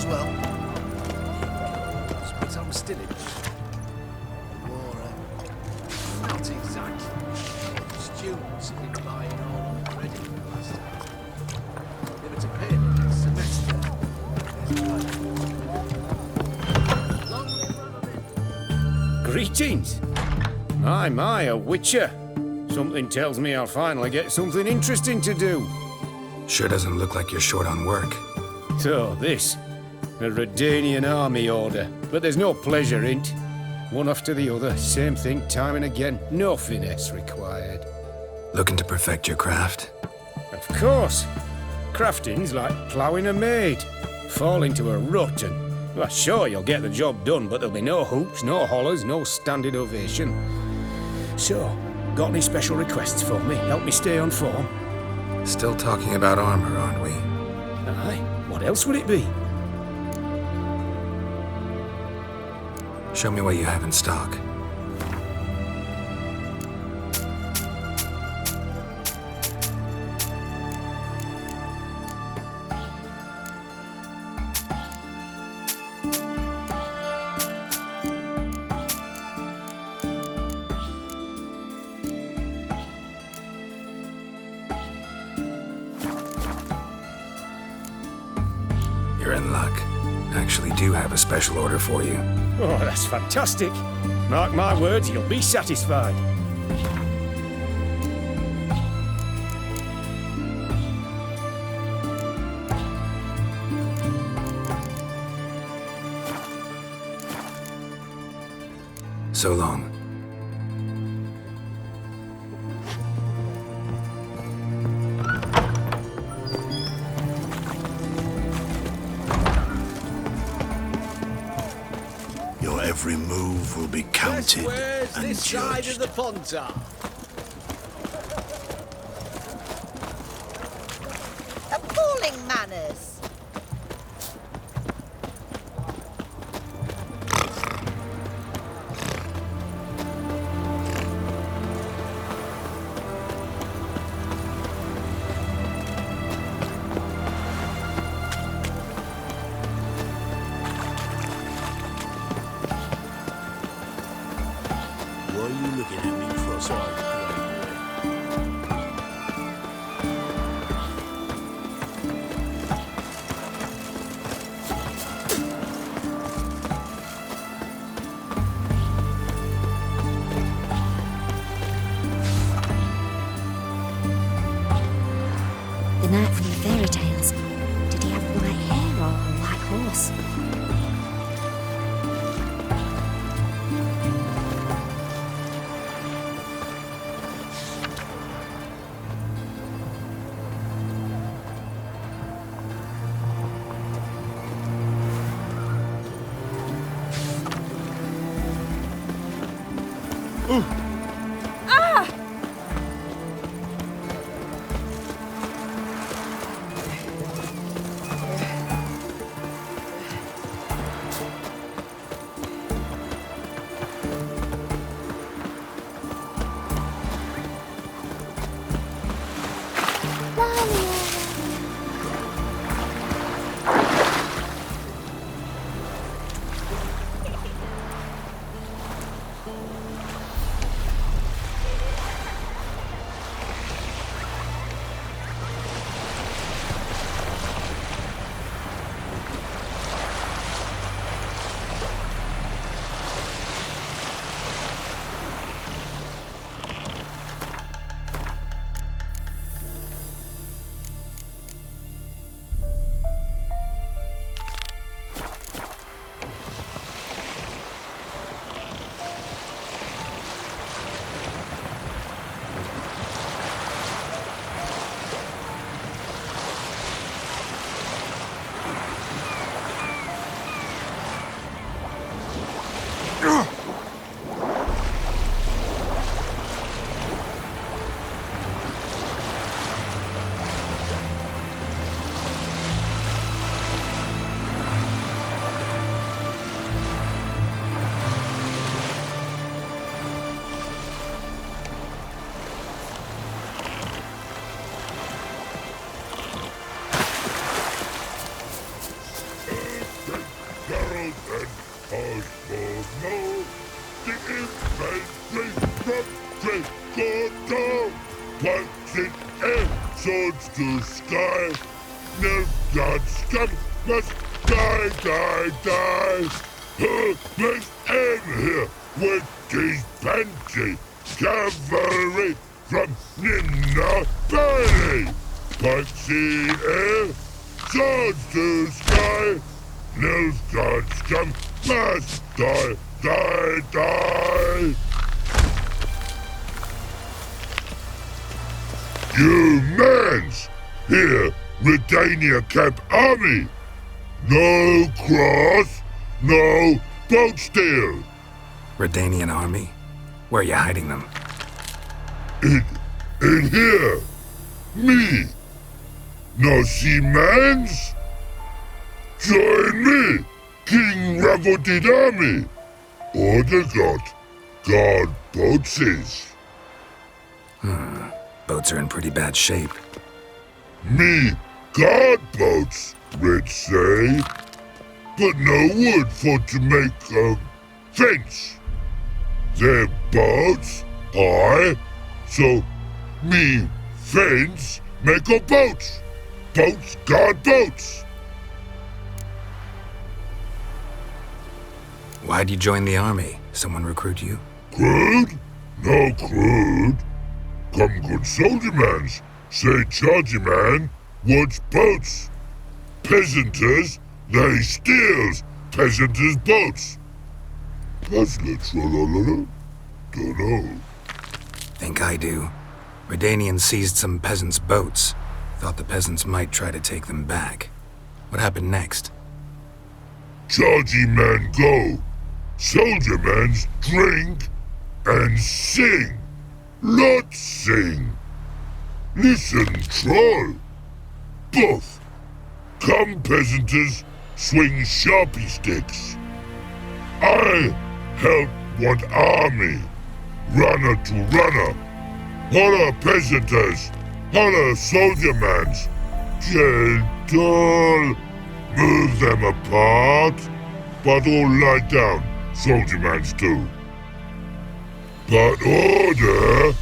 well. But I'm still in. Not exactly. Students have been buying all the credit for the last time. They were to pay the next semester. Long live Rabbit. Greetings. My, a witcher. Something tells me I'll finally get something interesting to do. Sure doesn't look like you're short on work. So, this. A Redanian army order. But there's no pleasure in't. One after the other, same thing time and again. No finesse required. Looking to perfect your craft? Of course. Crafting's like ploughing a maid. Fall into a rut and... Well, sure, you'll get the job done, but there'll be no hoops, no hollers, no standing ovation. So, got any special requests for me? Help me stay on form? Still talking about armor, aren't we? Aye. What else would it be? Show me what you have in stock. You're in luck. I actually do have a special order for you. Oh, that's fantastic. Mark my words, you'll be satisfied. So long. Your every move will be counted Where's and this side of judged. the Pontar? Appalling manners. Why are you looking at me cross-eyed, Grey? The knight from the fairy tales. Did he have white hair or a white horse? Swords to sky, Nilfgaard scum must die, die, die. Let's end here with these Banshee cavalry from Nimna Valley. Pikes in air, swords to sky, Nilfgaard scum must die, die, die. You mans! Here, Redania Camp Army! No cross, no boat steal! Redanian army? Where are you hiding them? In here! Me! No see mans? Join me, King Ravodid Army! Order God boatses! Boats are in pretty bad shape. Me guard boats, Red say. But no wood for to make a fence. Their boats, aye. So me fence make a boats. Boats guard boats. Why'd you join the army? Someone recruit you? Crude? No crude. Come good soldier mans, say chargy man, what's boats? Peasanters, they steals peasanters' boats. Puzzler trollololo? Dunno. Think I do. Redanians seized some peasants' boats. Thought the peasants might try to take them back. What happened next? Chargy man go, soldier mans drink and sing. Lot sing. Listen, troll. Both. Come, peasanters, swing sharpie sticks. I help one army. Runner to runner. Holla, peasanters. Holla, soldier mans. Gentle. Move them apart. But all lie down, soldier mans do. But order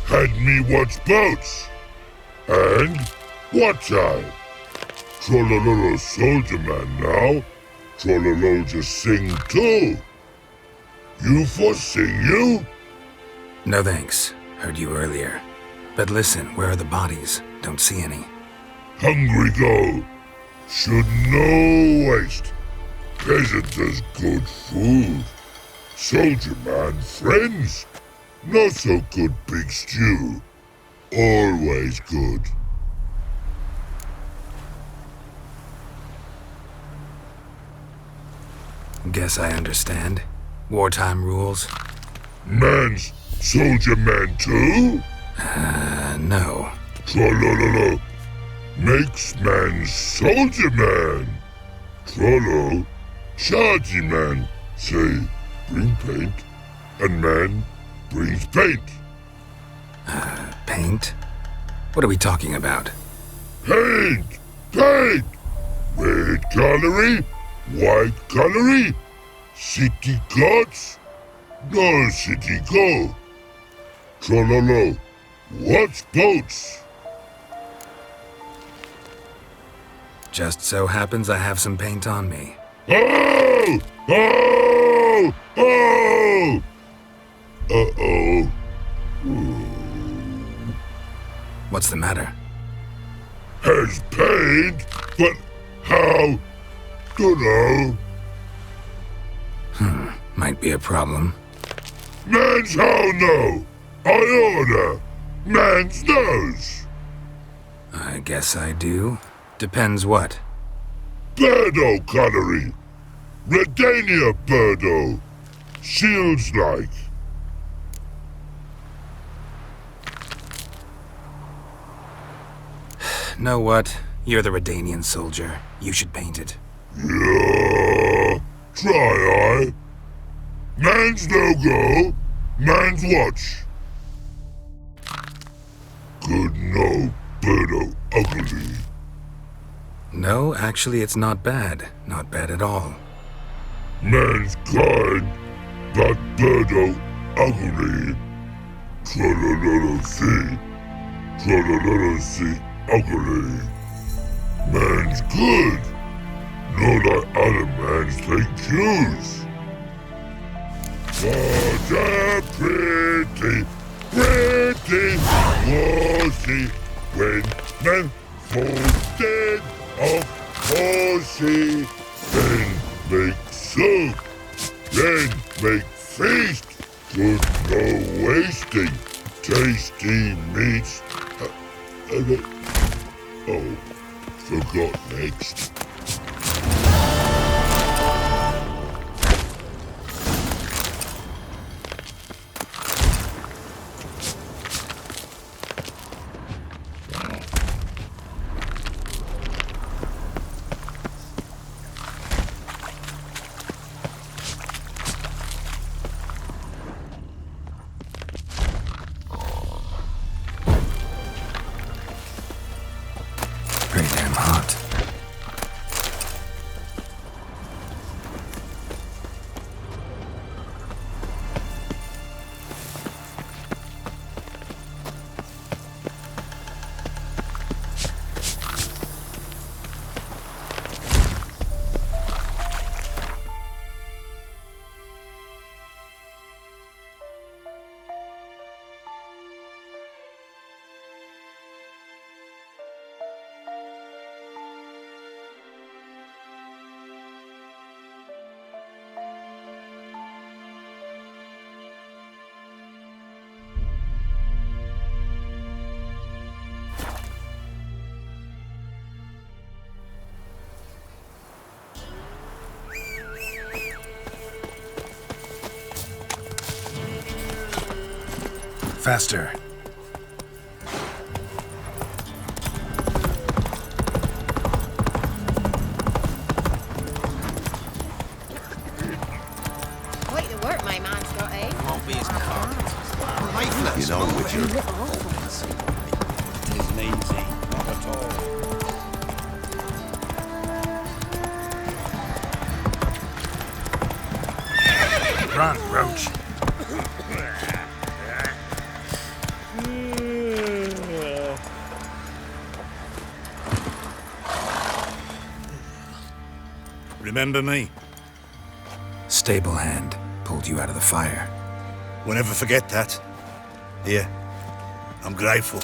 had me watch boats. And watch I. Trollololo soldier man now. Trollolo just sing too. You for sing you? No thanks. Heard you earlier. But listen, where are the bodies? Don't see any. Hungry go. Should no waste. Peasanters good food. Soldier man friends. Not so good big stew. Always good. Guess I understand. Wartime rules? Man's soldier man too? No. Trollololo. Makes man soldier man. Trollo. Chargy man. Say, bring paint. And man brings paint. Paint? What are we talking about? Paint! Paint! Red colory, white colory, city gods, no city go. Trollolo, what's boats? Just so happens I have some paint on me. Oh! Oh! Oh! Uh-oh. What's the matter? Has paint, but how? Dunno. Might be a problem. Man's how no? I order. Man's nose. I guess I do. Depends what. Birdo colory. Redania birdo. Shields like. Know what? You're the Redanian soldier. You should paint it. Yeah. Try I. Man's no go. Man's watch. Good no, birdo ugly. No, actually it's not bad. Not bad at all. mankind, that birdo ugly. Tra-la-la-la-see, ugly. Man's good, not like other mans think yous. What a pretty was he when man falls dead of horsey. Then make soup, then make feast. Good no wasting, tasty meats. Oh, forgot next. Pretty damn hot. Faster. Quite the work my man's got, eh? Won't be as carpet. You know, with your His name's he, not at all. Run, Roach. remember me. Stable hand pulled you out of the fire. Won't ever forget that. Here, I'm grateful.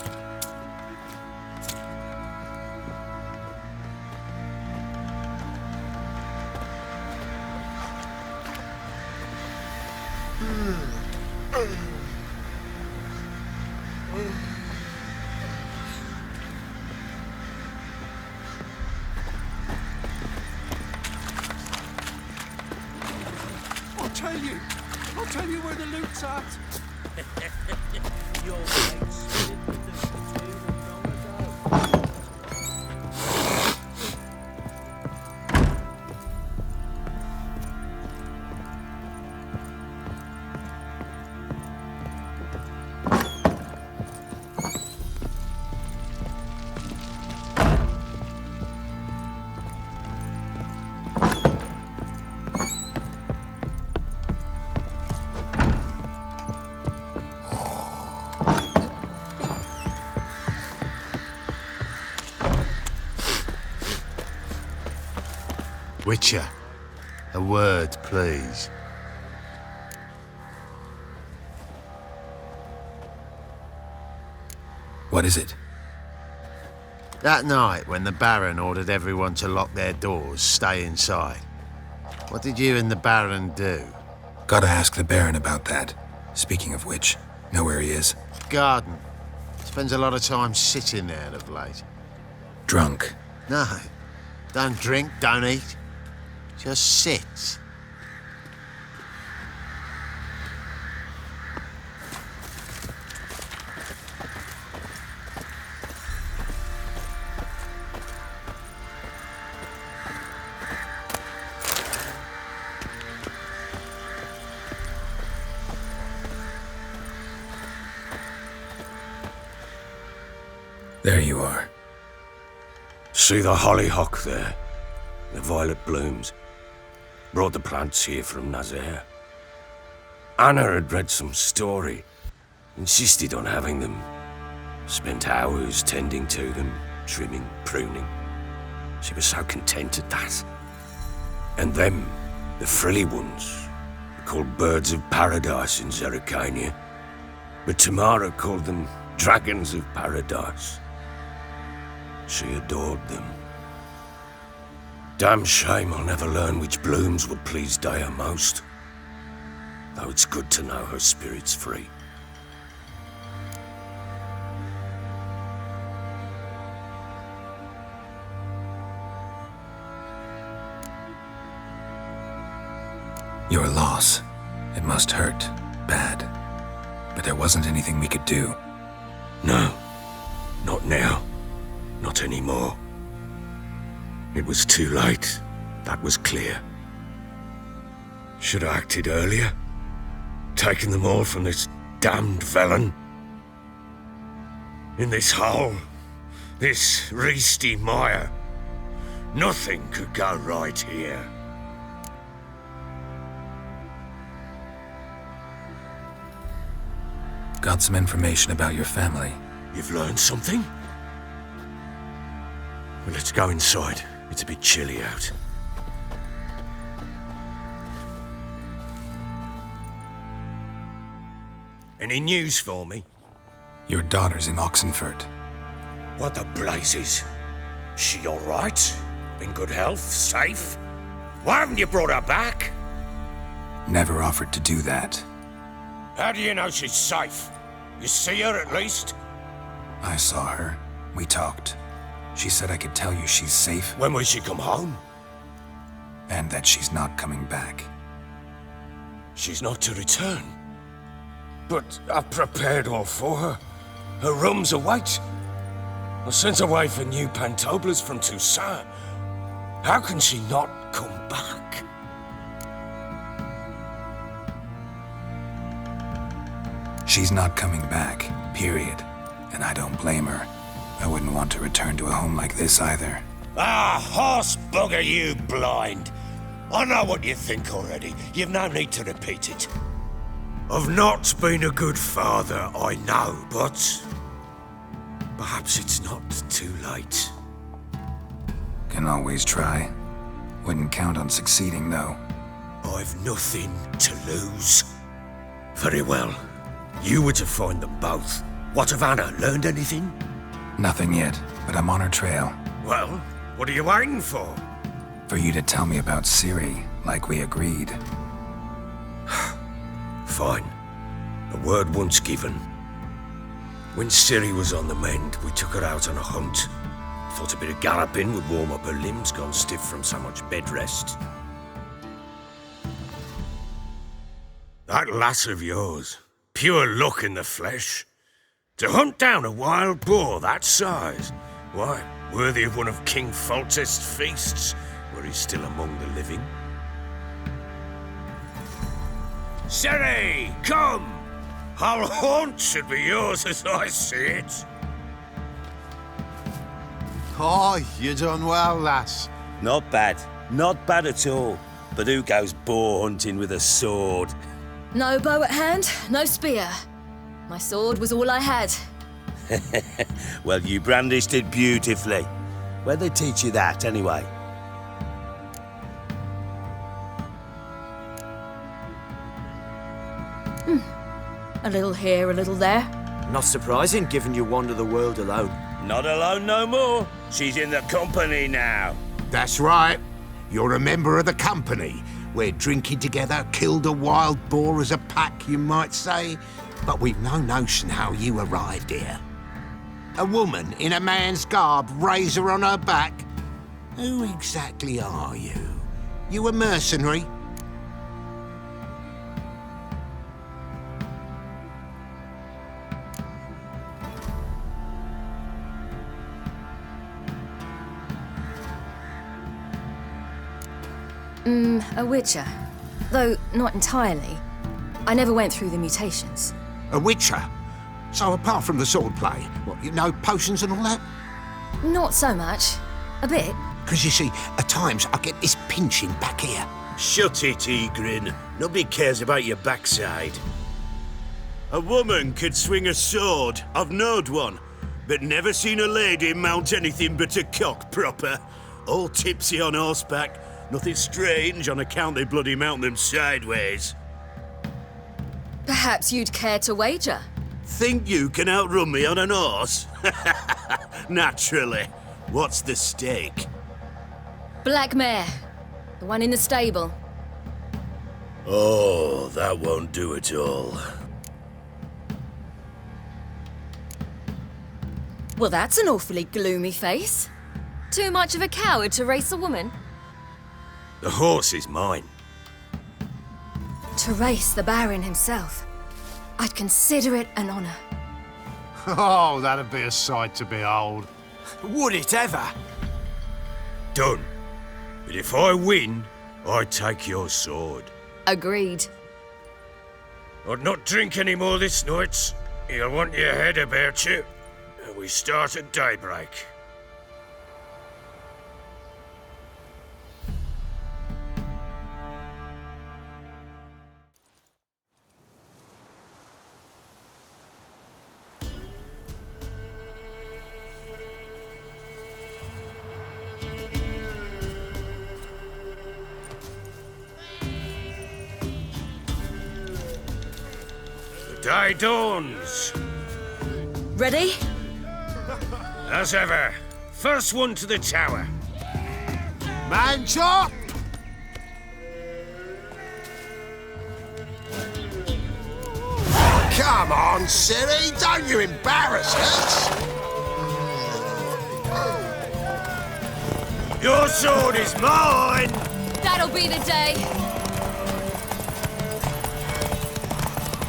I'll tell you where the loot's at. Your mate's split with the between them long ago. Witcher, a word, please. What is it? That night when the Baron ordered everyone to lock their doors, stay inside. What did you and the Baron do? Gotta ask the Baron about that. Speaking of which, know where he is? Garden. Spends a lot of time sitting there of late. Drunk. No, don't drink, don't eat. Just sit. There you are. See the hollyhock there? The violet blooms. Brought the plants here from Nazaire. Anna had read some story. Insisted on having them. Spent hours tending to them, trimming, pruning. She was so content at that. And them, the frilly ones, are called birds of paradise in Zerrikania. But Tamara called them dragons of paradise. She adored them. Damn shame I'll never learn which blooms would please Dea most. Though it's good to know her spirit's free. Your loss. It must hurt. Bad. But there wasn't anything we could do. No. Not now. Not anymore. It was too late. That was clear. Should have acted earlier. Taken them all from this damned villain. In this hole. This reesty mire. Nothing could go right here. Got some information about your family. You've learned something? Well, let's go inside. It's a bit chilly out. Any news for me? Your daughter's in Oxenford. What the blazes? She all right? In good health? Safe? Why haven't you brought her back? Never offered to do that. How do you know she's safe? You see her at least? I saw her. We talked. She said I could tell you she's safe. When will she come home? And that she's not coming back. She's not to return. But I've prepared all for her. Her rooms await. I sent away for new pantoblas from Toussaint. How can she not come back? She's not coming back, period. And I don't blame her. I wouldn't want to return to a home like this either. Ah, horse bugger you, blind. I know what you think already. You've no need to repeat it. I've not been a good father, I know, but perhaps it's not too late. Can always try. Wouldn't count on succeeding, though. I've nothing to lose. Very well. You were to find them both. What of Anna? Learned anything? Nothing yet, but I'm on her trail. Well, what are you waiting for? For you to tell me about Ciri, like we agreed. Fine. A word once given. When Ciri was on the mend, we took her out on a hunt. Thought a bit of galloping would warm up her limbs gone stiff from so much bed rest. That lass of yours, pure luck in the flesh. To hunt down a wild boar that size, why, worthy of one of King Foltest's feasts, were he still among the living. Ciri, come! Whole haunt should be yours as I see it. Oh, you done well, lass. Not bad. Not bad at all. But who goes boar hunting with a sword? No bow at hand, no spear. My sword was all I had. Well, you brandished it beautifully. Where'd they teach you that, anyway? A little here, a little there. Not surprising, given you wander the world alone. Not alone no more. She's in the company now. That's right. You're a member of the company. We're drinking together, killed a wild boar as a pack, you might say. But we've no notion how you arrived here. A woman in a man's garb, razor on her back. Who exactly are you? You a mercenary? A witcher. Though not entirely. I never went through the mutations. A witcher? So apart from the swordplay, what, you know potions and all that? Not so much. A bit. Because you see, at times I get this pinching back here. Shut it, Egrin. Nobody cares about your backside. A woman could swing a sword. I've knowed one. But never seen a lady mount anything but a cock proper. All tipsy on horseback. Nothing strange on account they bloody mount them sideways. Perhaps you'd care to wager? Think you can outrun me on an horse? Naturally. What's the stake? Black mare. The one in the stable. Oh, that won't do at all. Well, that's an awfully gloomy face. Too much of a coward to race a woman? The horse is mine. To race the Baron himself. I'd consider it an honor. Oh, that'd be a sight to behold. Would it ever? Done. But if I win, I take your sword. Agreed. I'd not drink any more this night. You'll want your head about you. We start at daybreak. The day dawns. Ready? As ever, first one to the tower. Man chop! Come on, silly, don't you embarrass us! Your sword is mine! That'll be the day.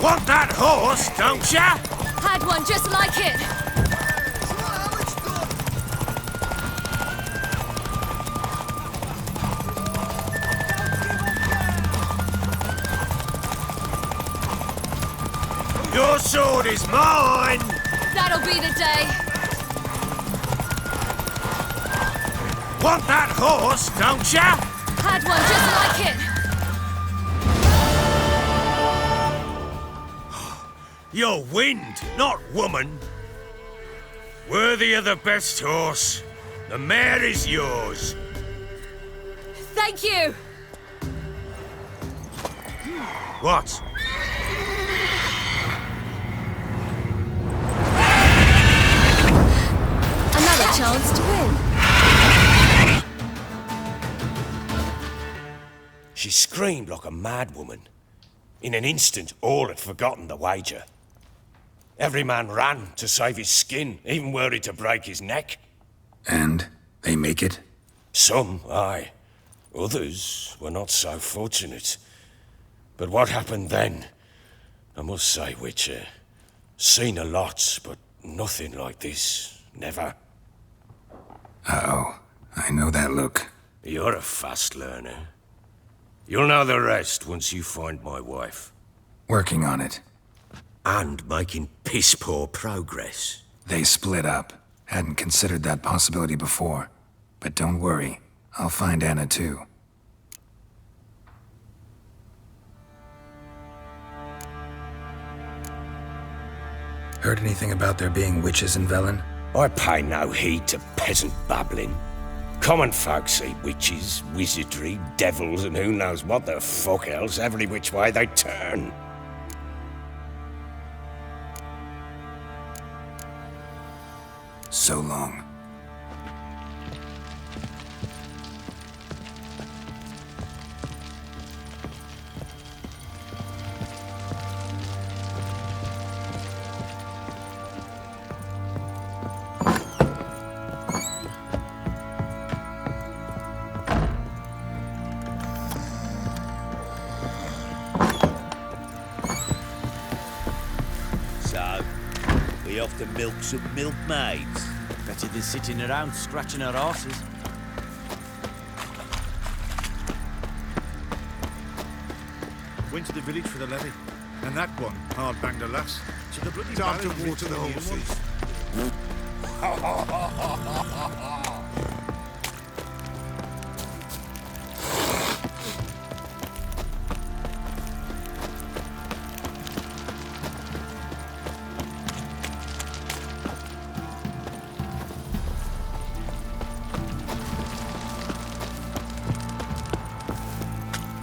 Want that horse, don't ya? Had one just like it. Your sword is mine! That'll be the day. Want that horse, don't ya? Had one just like it. You're wind, not woman. Worthy of the best horse. The mare is yours. Thank you. What? Another chance to win. She screamed like a mad woman. In an instant, all had forgotten the wager. Every man ran to save his skin, even were it to break his neck. And they make it? Some, aye. Others were not so fortunate. But what happened then? I must say, Witcher, seen a lot, but nothing like this. Never. Uh-oh. I know that look. You're a fast learner. You'll know the rest once you find my wife. Working on it. And making piss-poor progress. They split up. Hadn't considered that possibility before. But don't worry. I'll find Anna too. Heard anything about there being witches in Velen? I pay no heed to peasant babbling. Common folk see witches, wizardry, devils, and who knows what the fuck else every which way they turn. So long. So, we off to milk some milkmaids. Better than sitting around scratching our asses. Went to the village for the levy. And that one hard banged a lass. So the bloody Time to Baron water the lifted horses.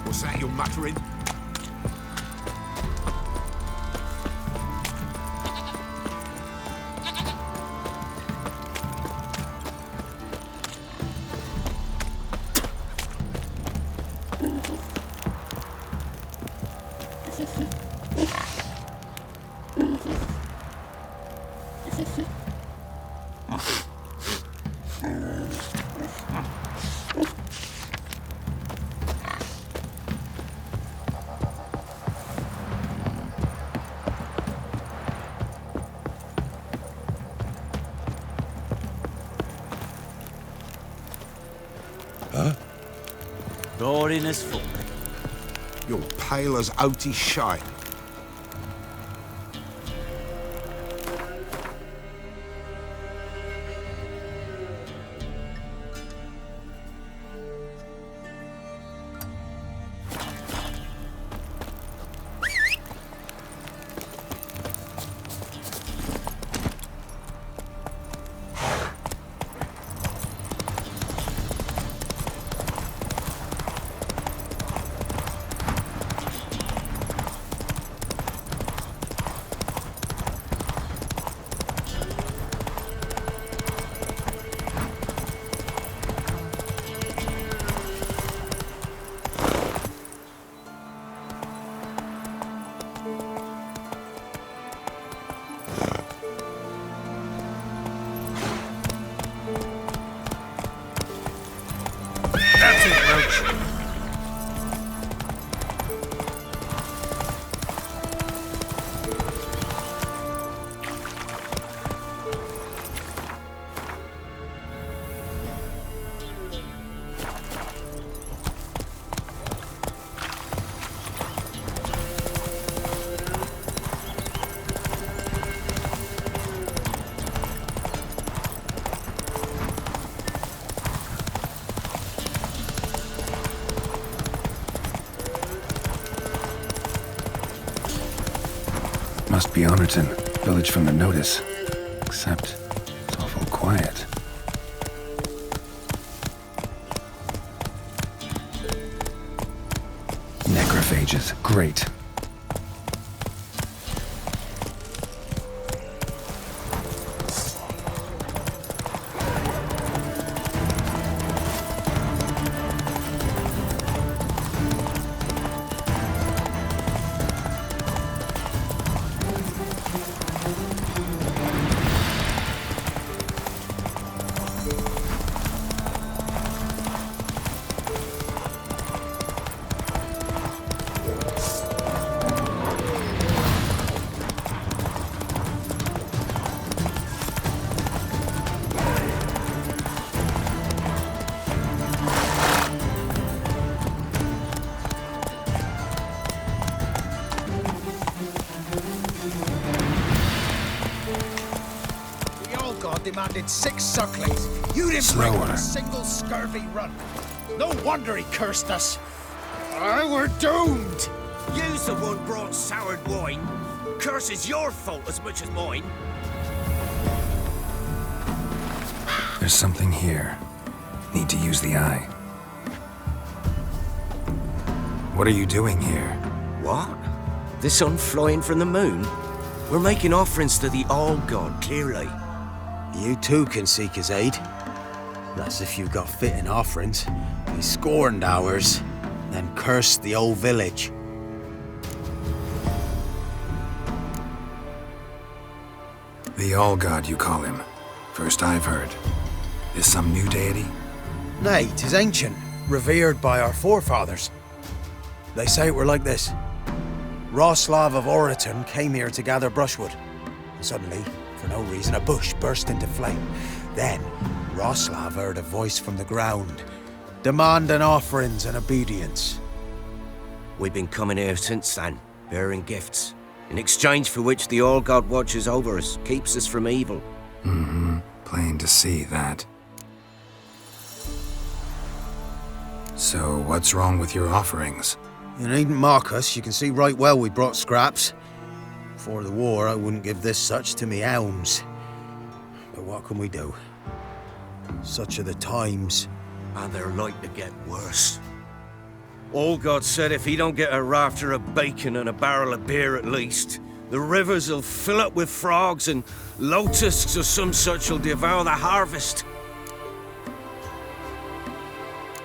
What's that you're muttering? Boring as fuck. You're pale as oaty shite. That's it, Roach. Must be Honorton, village from the notice. Except, it's awful quiet. Necrophages, great. Demanded 6 sucklings. You didn't bring him a single scurvy run. No wonder he cursed us. I were doomed. You's the one brought soured wine. Curse is your fault as much as mine. There's something here. Need to use the eye. What are you doing here? What? The sun flying from the moon? We're making offerings to the All-God, clearly. You too can seek his aid. That's if you've got fitting offerings. He scorned ours, then cursed the old village. The All-God, you call him. First I've heard. Is some new deity? Nay, 'tis ancient, revered by our forefathers. They say it were like this. Roslav of Oriton came here to gather brushwood. And suddenly, for no reason, a bush burst into flame. Then, Roslav heard a voice from the ground, demanding offerings and obedience. We've been coming here since then, bearing gifts, in exchange for which the All-God watches over us, keeps us from evil. Mm-hmm. Plain to see that. So, what's wrong with your offerings? You needn't mock us, you can see right well we brought scraps. Before the war, I wouldn't give this such to me elms. But what can we do? Such are the times. And they're like to get worse. Allgod said if he don't get a rafter of bacon and a barrel of beer at least, the rivers will fill up with frogs and locusts or some such will devour the harvest.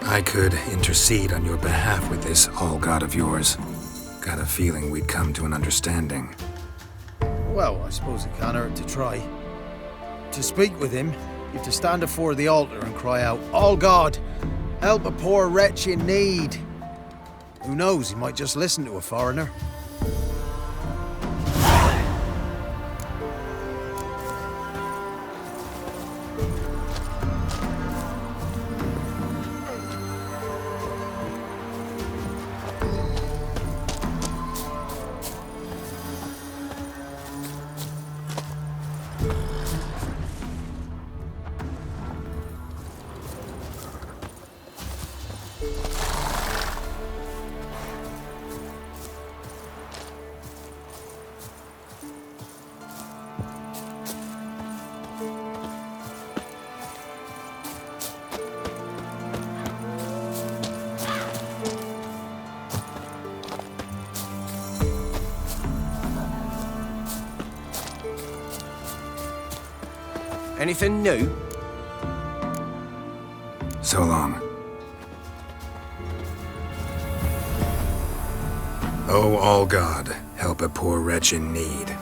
I could intercede on your behalf with this all-god of yours. Got a feeling we'd come to an understanding. Well, I suppose it can't hurt to try. To speak with him, you have to stand before the altar and cry out, "All God, help a poor wretch in need." Who knows, he might just listen to a foreigner. Anything new? So long. Oh, all God, help a poor wretch in need.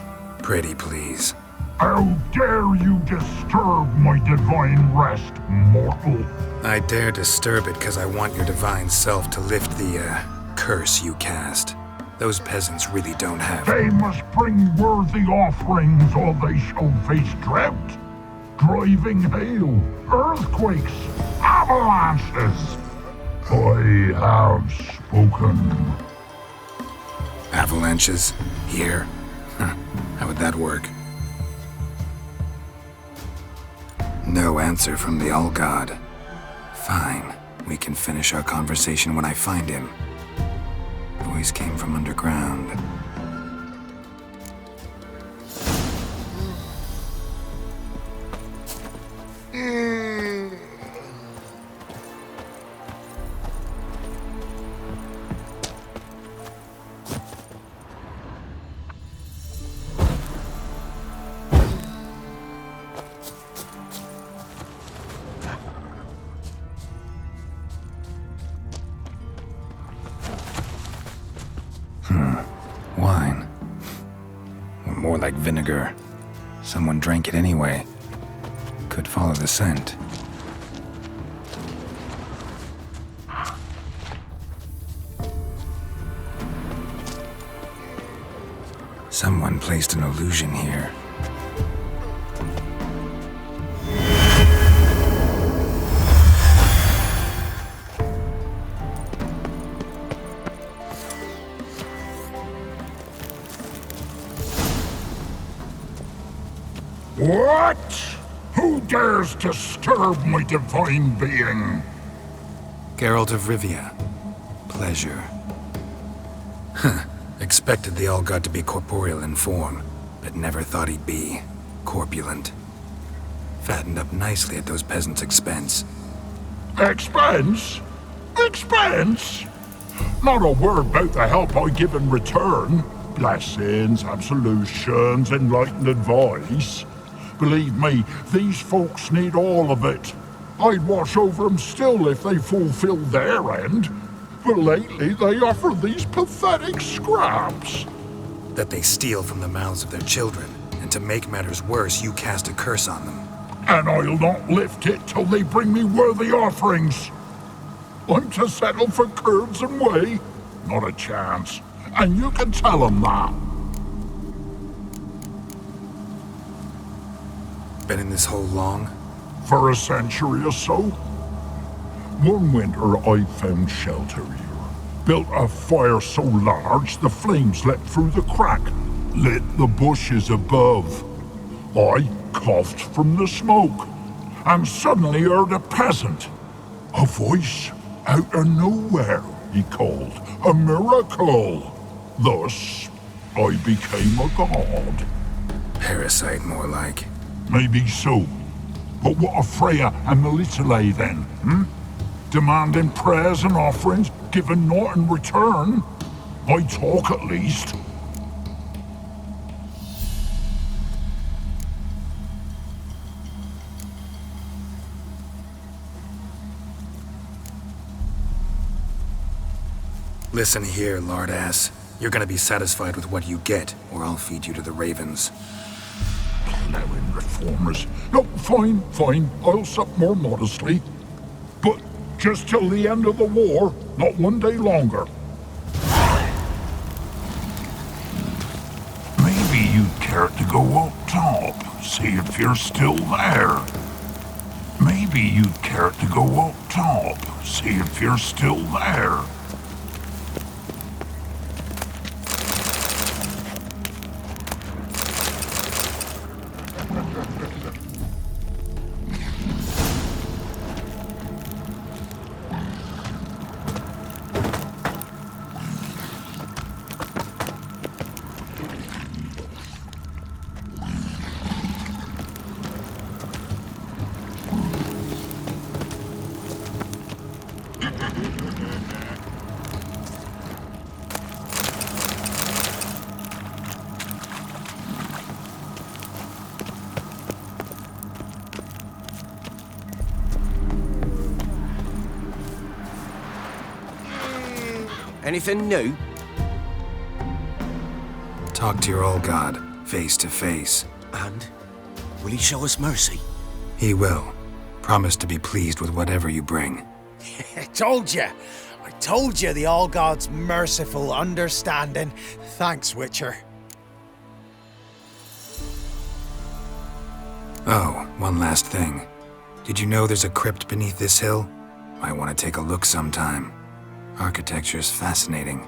Pretty please. How dare you disturb my divine rest, mortal? I dare disturb it because I want your divine self to lift the, curse you cast. Those peasants really don't have... They must bring worthy offerings or they shall face drought, driving hail, earthquakes, avalanches. I have spoken. Avalanches? Here? How would that work? No answer from the All-God. Fine. We can finish our conversation when I find him. Voice came from underground. Wine. Or more like vinegar. Someone drank it anyway. Could follow the scent. Someone placed an illusion here. What? Who dares disturb my divine being? Geralt of Rivia. Pleasure. Expected the All-God to be corporeal in form, but never thought he'd be corpulent. Fattened up nicely at those peasants' expense. Expense? Expense? Not a word about the help I give in return. Blessings, absolutions, enlightened advice. Believe me, these folks need all of it. I'd watch over them still if they fulfilled their end. But lately they offer these pathetic scraps. That they steal from the mouths of their children, and to make matters worse, you cast a curse on them. And I'll not lift it till they bring me worthy offerings. I'm to settle for curds and whey? Not a chance. And you can tell them that. Been in this hole long? For a century or so. One winter I found shelter here. Built a fire so large the flames leapt through the crack, lit the bushes above. I coughed from the smoke, and suddenly heard a peasant. A voice out of nowhere, he called. A miracle. Thus, I became a god. Parasite, more like. Maybe so. But what of Freya and Melitele then, Demanding prayers and offerings, giving naught in return. I talk at least. Listen here, lord-ass. You're gonna be satisfied with what you get, or I'll feed you to the ravens. Plowing reformers. No, fine, fine. I'll sup more modestly. But just till the end of the war, not one day longer. Maybe you'd care to go up top, see if you're still there. Maybe you'd care to go up top, see if you're still there. Anything new? Talk to your old god, face to face. And? Will he show us mercy? He will. Promise to be pleased with whatever you bring. I told you the All God's merciful, understanding. Thanks, Witcher. Oh, one last thing. Did you know there's a crypt beneath this hill? Might want to take a look sometime. Architecture's fascinating.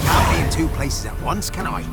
Can't be in two places at once, can I?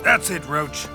That's it, Roach.